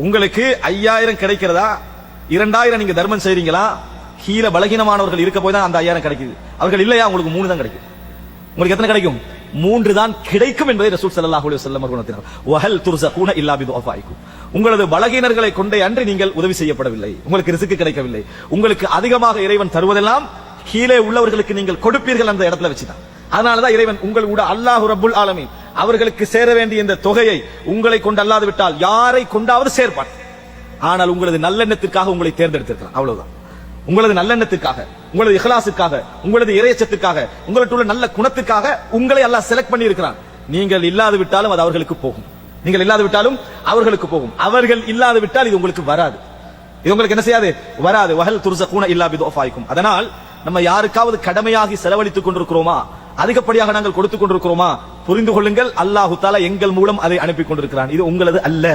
உங்களுக்கு 5000 கிடைக்கிறதா 2000 நீங்க தர்மம் செய்றீங்களா? கீழ பலகீனமானவர்கள் இருக்க போய் தான் அந்த 5000 கிடைக்குது. அவர்கள் இல்லையா உங்களுக்கு 3 தான் கிடைக்கும். உங்களுக்கு எத்தனை கிடைக்கும்? 3 தான் கிடைக்கும் என்பதை ரசூல் ஸல்லல்லாஹு அலைஹி வஸல்லம் அவர்கள் உணர்த்தினார். வஹல் துர்ஸகூன இல்லா பிதுஆஃபாயிக்கும். உங்களது பலகீனர்களை கொண்டே அன்றி நீங்கள் உதவி செய்யப்படவில்லை, உங்களுக்கு ரிஸ்க் கிடைக்கவில்லை. உங்களுக்கு அதிகமாக இறைவன் தருவதெல்லாம் கீழே உள்ளவர்களுக்கு நீங்கள் கொடுப்பீர்கள் அந்த இடத்துல வச்சுதான். அதனாலதான் இறைவன் உங்கள் கூட அல்லாஹ் ரப்புல் ஆலமீன் அவர்களுக்கு சேர வேண்டிய இந்த தொகையை உங்களை கொண்டு அல்லாது விட்டால் யாரை கொண்டாவது சேர்ப்பான். ஆனால் உங்களது நல்லெண்ணத்திற்காக உங்களை தேர்ந்தெடுத்திருக்கிறான், அவ்வளவுதான். உங்களது நல்லெண்ணத்திற்காக, உங்களது இஹ்லாஸுக்காக, உங்களது இறையச்சத்திற்காக, உங்களுடைய உள்ள நல்ல குணத்திற்காக உங்களை அல்லாஹ் செலக்ட் பண்ணி இருக்கிறான். நீங்கள் இல்லாது விட்டாலும் அது அவர்களுக்கு போகும். நீங்கள் இல்லாது விட்டாலும் அவர்களுக்கு போகும். அவர்கள் இல்லாது விட்டால் இது உங்களுக்கு வராது. இது உங்களுக்கு என்ன செய்யாது? வராது. வஹல் துர்ஸகூன இல்லா பிதுஆஃபாயிக்கும். அதனால் நம்ம யாருக்காவது கடமையாகி செலவழித்துக் கொண்டிருக்கிறோமா, அதிகப்படியாக நாங்கள் கொடுத்துக் கொண்டிருக்கிறோமா, புரிந்து கொள்ளுங்கள், அல்லாஹு தஆலா எங்கள் மூலம் அதை அனுப்பி கொண்டிருக்கிறான். இது உங்களது அல்ல,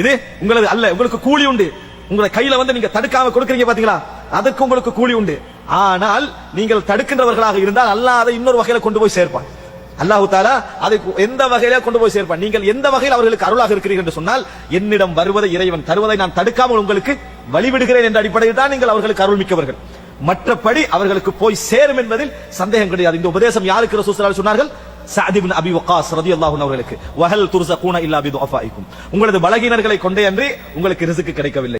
இது உங்களது அல்ல. உங்களுக்கு கூலி உண்டு. உங்களை கையில வந்து நீங்க தடுக்காம கொடுக்கறீங்க பாத்தீங்களா, அதுக்கு உங்களுக்கு கூலி உண்டு. ஆனால் நீங்கள் தடுக்கின்றவர்களாக இருந்தால் அல்லாஹ் அதை இன்னொரு வகையில கொண்டு போய் சேர்ப்பான். அல்லாஹு தஆலா அதை எந்த வகையில கொண்டு போய் சேர்ப்பான். நீங்கள் எந்த வகையில் அவர்களுக்கு அருளாக இருக்கிறீர்கள் என்று சொன்னால், என்னிடம் வருவதை இறைவன் தருவதை நான் தடுக்காமல் உங்களுக்கு வழிவிடுகிறேன் என்ற அடிப்படையில் தான் நீங்கள் அவர்களுக்கு அருள் மிக்கவர்கள். மற்றபடி அவர்களுக்கு போய் சேரும் என்பதில் சந்தேகம் கிடையாது. இந்த உபதேசம் யாருக்கு ரசூல் ஸல்லல்லாஹு அலைஹி வஸல்லம் சொன்னார்கள்? சஅத் இப்னு அபி வக்காஸ் ரலியல்லாஹு அன்ஹு அவர்களுக்கு. வஹல் துர்ஸகூன இல்லா பிதுஆஃபாயிக்கும். உங்களது பலகீனர்களை கொண்டே அன்றி உங்களுக்கு ரிஸ்க் கிடைக்கவில்லை.